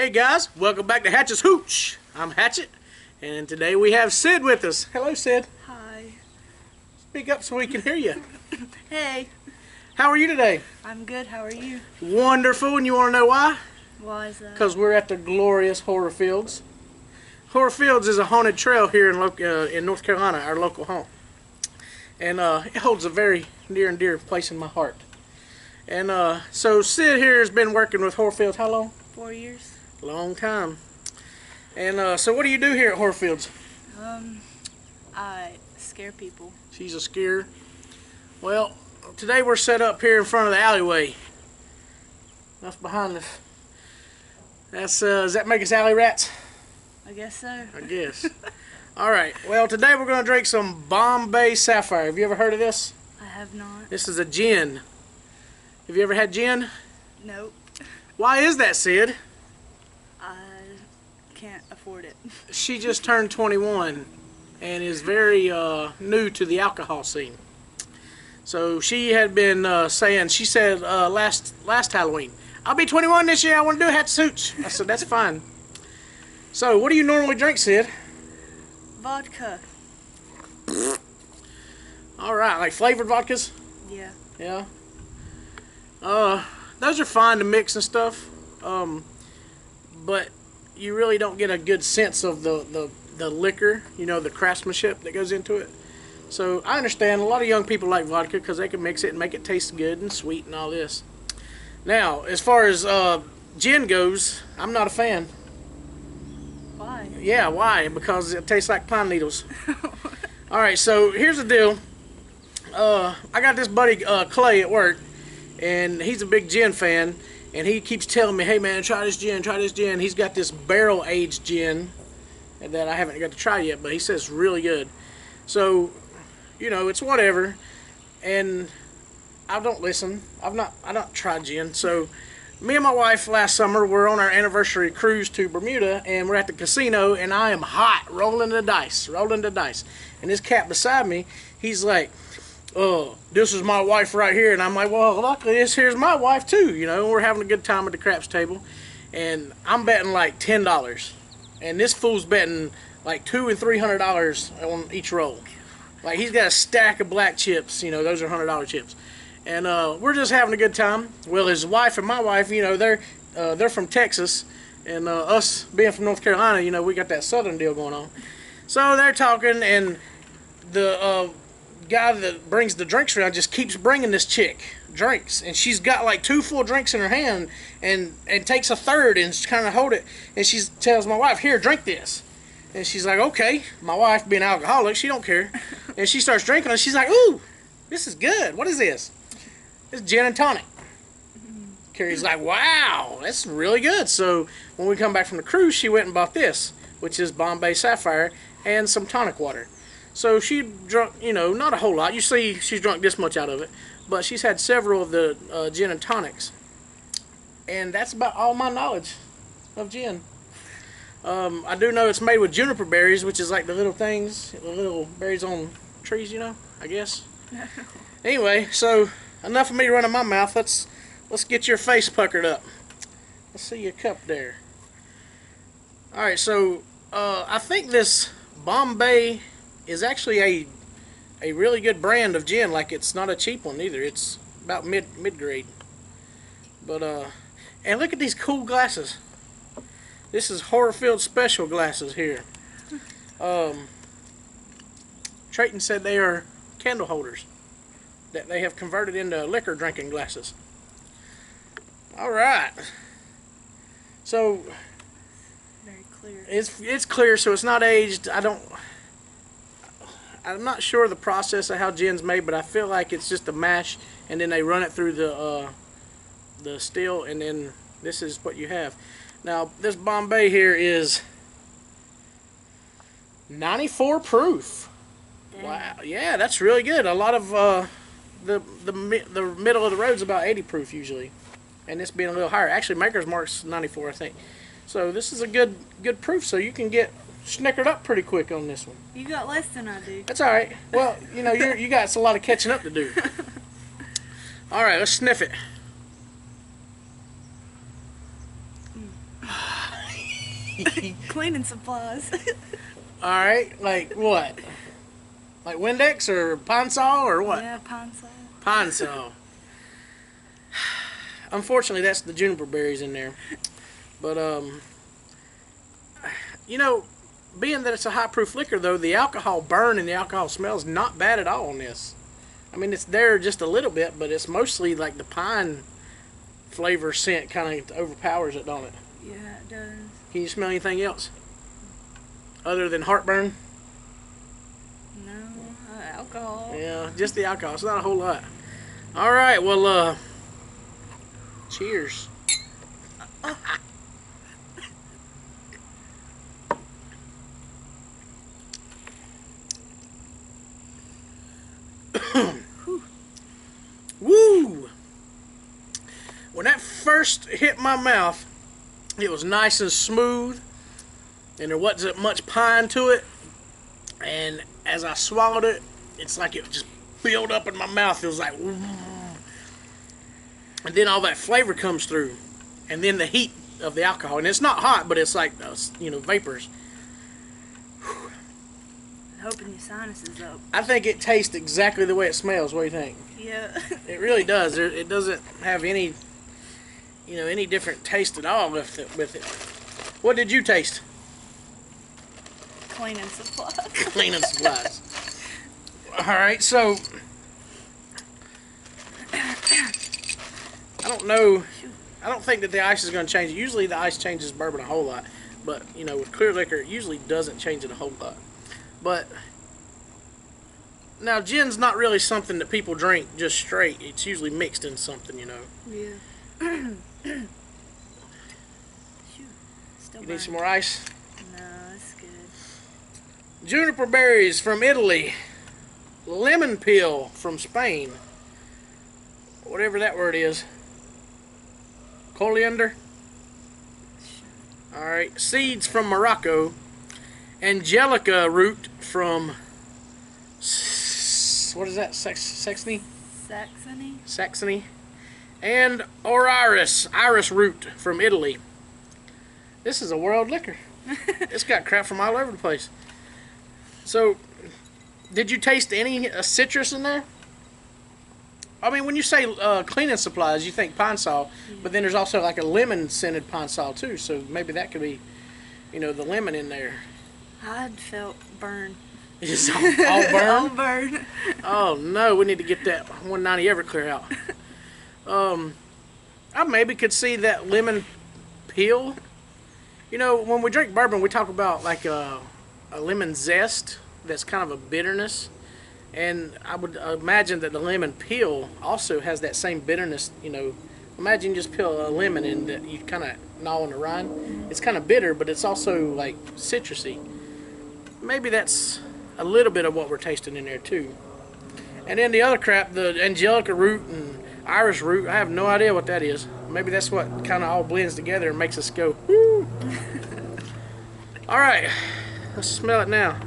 Hey guys, welcome back to Hatchets Hooch. I'm Hatchet, and today we have Sid with us. Hello, Sid. Hi. Speak up so we can hear you. Hey. How are you today? I'm good. How are you? Wonderful, and you want to know why? Why is that? Because we're at the glorious Horror Fields. Horror Fields is a haunted trail here in North Carolina, our local home. And it holds a very near and dear place in my heart. And so Sid here has been working with Horror Fields how long? 4 years. Long time. And so what do you do here at Horror Fields? I scare people. She's a scarer. Well, today we're set up here in front of the alleyway. That's behind us. That's does that make us alley rats? I guess so. I guess. Alright, well today we're going to drink some Bombay Sapphire. Have you ever heard of this? I have not. This is a gin. Have you ever had gin? Nope. Why is that, Sid? I can't afford it. She just turned 21 and is very new to the alcohol scene. So she had been saying, she said last Halloween, I'll be 21 this year, I want to do a Hatchet Hooch. I said, that's fine. So what do you normally drink, Sid? Vodka. Alright, like flavored vodkas? Yeah. Yeah. Those are fine to mix and stuff, but you really don't get a good sense of the liquor, you know, the craftsmanship that goes into it. So I understand a lot of young people like vodka because they can mix it and make it taste good and sweet and all this. Now, as far as gin goes, I'm not a fan. Why? Yeah, why? Because it tastes like pine needles. Alright, so here's the deal. I got this buddy Clay at work, and he's a big gin fan, and he keeps telling me, hey man, try this gin, try this gin. He's got this barrel aged gin that I haven't got to try yet, but he says it's really good. So, you know, it's whatever, and I don't listen. I don't try gin. So me and my wife last summer were on our anniversary cruise to Bermuda, and we're at the casino, and I am hot, rolling the dice. And this cat beside me, he's like, oh, this is my wife right here. And I'm like, well, luckily this here's my wife too. You know, we're having a good time at the craps table. And I'm betting like $10. And this fool's betting like $200 and $300 on each roll. Like, he's got a stack of black chips. You know, those are $100 chips. And we're just having a good time. Well, his wife and my wife, you know, they're from Texas. And us being from North Carolina, you know, we got that southern deal going on. So they're talking, and the guy that brings the drinks around just keeps bringing this chick drinks, and she's got like 2 full drinks in her hand, and takes a third and kind of hold it, and she tells my wife, here, drink this. And she's like, okay. My wife, being alcoholic, she don't care, and she starts drinking it. She's like, ooh, this is good. What is this? It's gin and tonic. Carrie's like, wow, that's really good. So when we come back from the cruise, she went and bought this, which is Bombay Sapphire, and some tonic water. So she drunk, you know, not a whole lot. You see she's drunk this much out of it. But she's had several of the gin and tonics. And that's about all my knowledge of gin. I do know it's made with juniper berries, which is like the little things, the little berries on trees, you know, I guess. Anyway, so enough of me running my mouth. Let's get your face puckered up. Let's see your cup there. Alright, so I think this Bombay is actually a really good brand of gin. Like, it's not a cheap one either. It's about mid-grade. But and look at these cool glasses. This is Horror Field special glasses here. Trayton said they are candle holders that they have converted into liquor drinking glasses. Alright. So Very clear. it's clear, so it's not aged. I'm not sure the process of how gin's made, but I feel like it's just a mash, and then they run it through the still, and then this is what you have. Now, this Bombay here is 94 proof. Dang. Wow, yeah, that's really good. A lot of the middle of the road's about 80 proof usually, and this being a little higher. Actually, Maker's Mark's 94, I think. So this is a good proof. So you can get snickered up pretty quick on this one. You got less than I do. That's all right. Well, you know, you got a lot of catching up to do. All right, let's sniff it. Cleaning supplies. Alright, like what? Like Windex or Pine Sol or what? Yeah, pine sol. Pine Sol. Unfortunately, that's the juniper berries in there. But, you know, being that it's a high-proof liquor, though, the alcohol burn and the alcohol smell is not bad at all on this. I mean, it's there just a little bit, but it's mostly like the pine flavor scent kind of overpowers it, don't it? Yeah, it does. Can you smell anything else? Other than heartburn? No, alcohol. Yeah, just the alcohol. It's not a whole lot. Alright, well, cheers. Woo! When that first hit my mouth, it was nice and smooth, and there wasn't much pine to it. And as I swallowed it, it's like it just built up in my mouth. It was like, and then all that flavor comes through, and then the heat of the alcohol. And it's not hot, but it's like, vapors. Hoping your sinuses up. I think it tastes exactly the way it smells. What do you think? Yeah. It really does. It doesn't have any, any different taste at all with it. What did you taste? Cleaning supplies. Cleaning supplies. All right, so I don't know. I don't think that the ice is going to change it. Usually the ice changes bourbon a whole lot, but with clear liquor, it usually doesn't change it a whole lot. But now gin's not really something that people drink just straight. It's usually mixed in something, Yeah. Still You need some more ice? No, it's good. Juniper berries from Italy. Lemon peel from Spain. Whatever that word is. Coriander. Alright. Seeds from Morocco. Angelica root from... What is that? Saxony? Saxony? Saxony. And iris root from Italy. This is a world liquor. It's got crap from all over the place. So, did you taste any citrus in there? I mean, when you say cleaning supplies, you think Pine Sol, but then there's also like a lemon-scented Pine Sol too, so maybe that could be, the lemon in there. I felt burn. It's all burn? All burn. Oh no, we need to get that 190 Everclear out. I maybe could see that lemon peel. When we drink bourbon, we talk about like a lemon zest that's kind of a bitterness. And I would imagine that the lemon peel also has that same bitterness. Imagine you just peel a lemon and that you kind of gnaw on the rind. It's kind of bitter, but it's also like citrusy. Maybe that's a little bit of what we're tasting in there too. And then the other crap, the Angelica root and iris root, I have no idea what that is. Maybe that's what kind of all blends together and makes us go, woo! Alright, let's smell it now.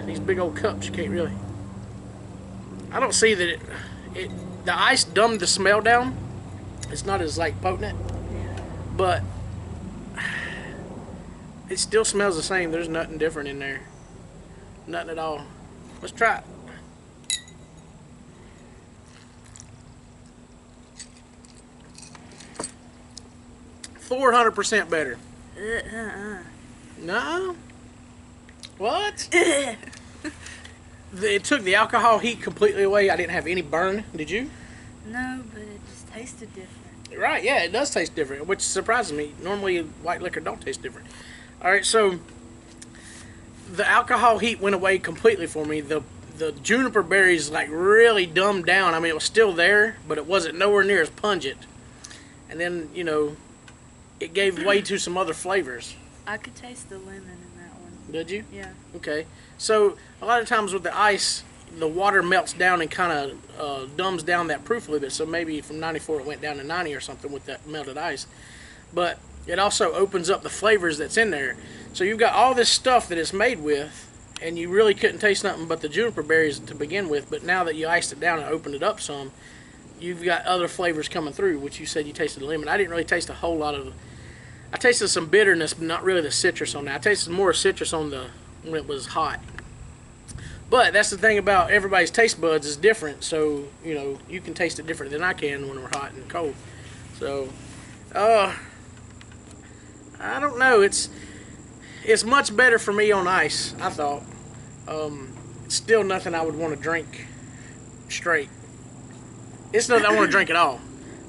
These big old cups, you can't really. I don't see that the ice dumbed the smell down. It's not as like potent, but it still smells the same. There's nothing different in there. Nothing at all. Let's try it. $400 better. No? What? It took the alcohol heat completely away. I didn't have any burn. Did you? No, but it just tasted different. Right, yeah, it does taste different, which surprises me. Normally, white liquor don't taste different. All right, so the alcohol heat went away completely for me. The juniper berries like really dumbed down. I mean, it was still there, but it wasn't nowhere near as pungent. And then, it gave way to some other flavors. I could taste the lemon in that one. Did you? Yeah. Okay. So a lot of times with the ice, the water melts down and kind of dumbs down that proof a little bit. So maybe from 94 it went down to 90 or something with that melted ice. But it also opens up the flavors that's in there. So you've got all this stuff that it's made with, and you really couldn't taste nothing but the juniper berries to begin with. But now that you iced it down and opened it up some, you've got other flavors coming through, which you said you tasted lemon. I didn't really taste a whole lot of I tasted some bitterness, but not really the citrus on that. I tasted more citrus on the when it was hot. But that's the thing about everybody's taste buds is different, so you know you can taste it different than I can when we're hot and cold. So, I don't know. It's much better for me on ice. I thought. Still nothing I would want to drink straight. It's nothing I want to drink at all.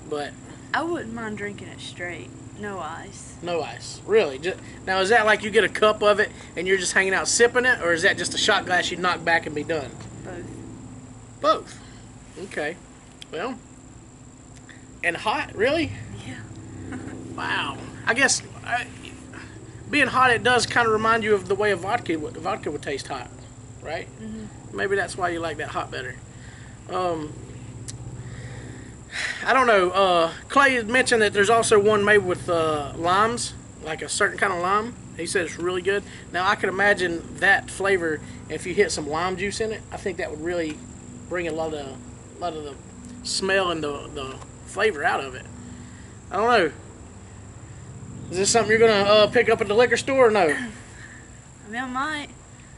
But I wouldn't mind drinking it straight. No ice. no ice, really. Now, is that like you get a cup of it and you're just hanging out sipping it, or is that just a shot glass you knock back and be done? Both. Both. Okay. Well, and hot, really? Yeah. Wow. I guess being hot, it does kind of remind you of the way a vodka would taste hot, right? Mm-hmm. Maybe that's why you like that hot better. I don't know. Clay had mentioned that there's also one made with limes, like a certain kind of lime. He said it's really good. Now I can imagine that flavor if you hit some lime juice in it. I think that would really bring a lot of the smell and the flavor out of it. I don't know. Is this something you're gonna pick up at the liquor store or no? I mean, I might.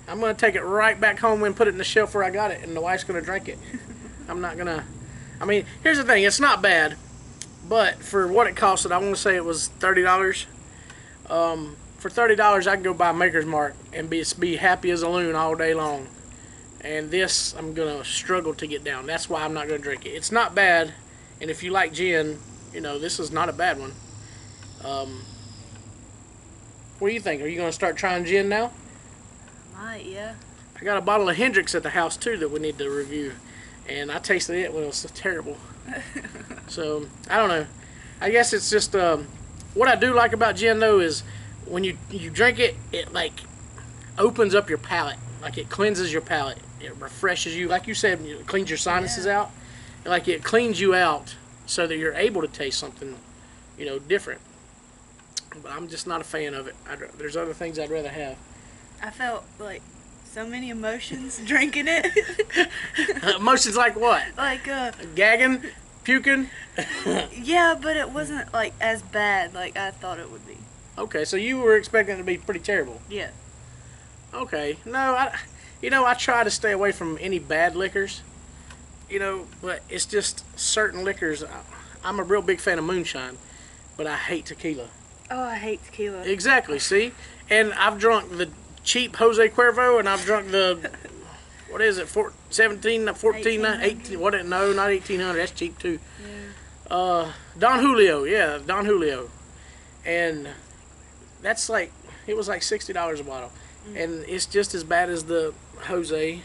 I'm gonna take it right back home and put it in the shelf where I got it, and the wife's gonna drink it. I'm not gonna. I mean, here's the thing. It's not bad, but for what it costed, I want to say it was $30. For $30, I can go buy Maker's Mark and be happy as a loon all day long. And this, I'm gonna struggle to get down. That's why I'm not gonna drink it. It's not bad, and if you like gin, you know this is not a bad one. What do you think? Are you gonna start trying gin now? Might, yeah. I got a bottle of Hendrix at the house too that we need to review. And I tasted it when it was so terrible. So, I don't know. I guess it's just, what I do like about gin though is when you drink it, it like opens up your palate. Like it cleanses your palate. It refreshes you. Like you said, it cleans your sinuses out. Like it cleans you out so that you're able to taste something, you know, different. But I'm just not a fan of it. There's other things I'd rather have. I felt like so many emotions drinking it. Emotions like what? Like gagging, puking. Yeah, but it wasn't like as bad like I thought it would be. Okay, so you were expecting it to be pretty terrible. Yeah. Okay, no, I try to stay away from any bad liquors. You know, but it's just certain liquors. I'm a real big fan of moonshine, but I hate tequila. Oh, I hate tequila. Exactly. See, and I've drunk the cheap Jose Cuervo, and I've drunk the, what is it, 14, 18, what, no, not 1800, that's cheap too. Yeah. Don Julio, and that's like, it was like $60 a bottle, and it's just as bad as the Jose,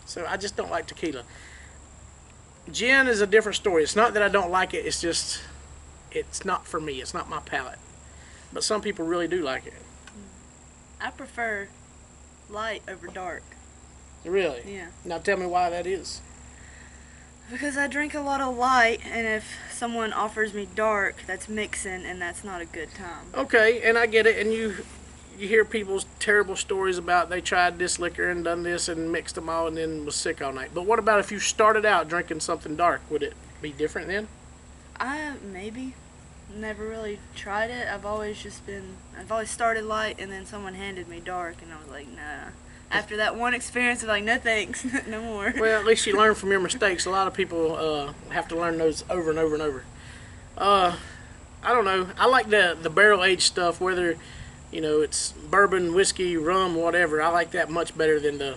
so I just don't like tequila. Gin is a different story. It's not that I don't like it, it's just, it's not for me, it's not my palate, but some people really do like it. I prefer light over dark. Really? Yeah. Now tell me why that is. Because I drink a lot of light, and if someone offers me dark, that's mixing, and that's not a good time. Okay, and I get it, and you hear people's terrible stories about they tried this liquor and done this and mixed them all and then was sick all night. But what about if you started out drinking something dark? Would it be different then? Maybe. Never really tried it. I've always started light, and then someone handed me dark, and I was like, nah. After that one experience, I was like, no thanks, no more. Well, at least you learn from your mistakes. A lot of people have to learn those over and over and over. I don't know. I like the barrel aged stuff, whether it's bourbon, whiskey, rum, whatever. I like that much better than the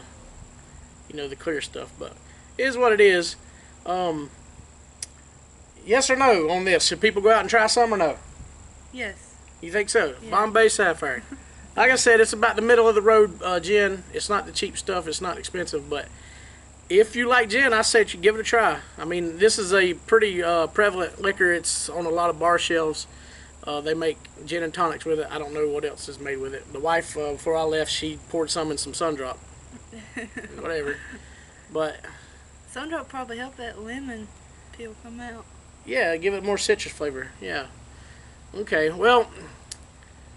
the clear stuff. But it is what it is. Yes or no on this? Should people go out and try some or no? Yes. You think so? Yeah. Bombay Sapphire. Like I said, it's about the middle of the road gin. It's not the cheap stuff. It's not expensive. But if you like gin, I say you give it a try. I mean, this is a pretty prevalent liquor. It's on a lot of bar shelves. They make gin and tonics with it. I don't know what else is made with it. The wife, before I left, she poured some in some Sundrop. Whatever. But Sundrop probably helped that lemon peel come out. yeah, give it more citrus flavor. Yeah. Okay, well,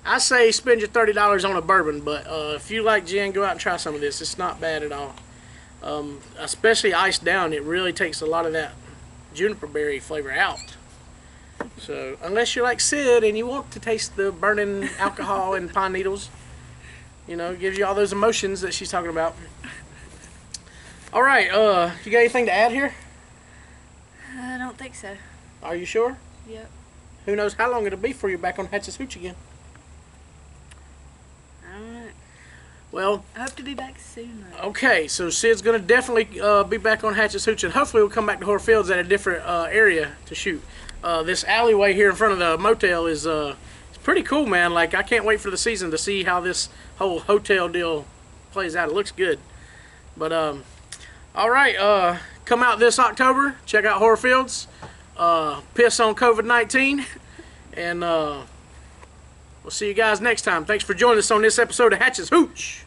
I say spend your $30 on a bourbon, but if you like gin, go out and try some of this. It's not bad at all. Especially iced down, it really takes a lot of that juniper berry flavor out. So, unless you're like Sid and you want to taste the burning alcohol and pine needles, you know, it gives you all those emotions that she's talking about. All right, you got anything to add here? I don't think so. Are you sure? Yep. Who knows how long it'll be before you're back on Hatchets Hooch again? I don't know. Well, I hope to be back soon, though. okay, so Sid's gonna definitely be back on Hatchets Hooch, and hopefully we'll come back to Horror Fields at a different area to shoot. This alleyway here in front of the motel is it's pretty cool, man. Like, I can't wait for the season to see how this whole hotel deal plays out. It looks good. But all right, come out this October. Check out Horror Fields. Piss on COVID-19, and we'll see you guys next time. Thanks for joining us on this episode of Hatchets Hooch.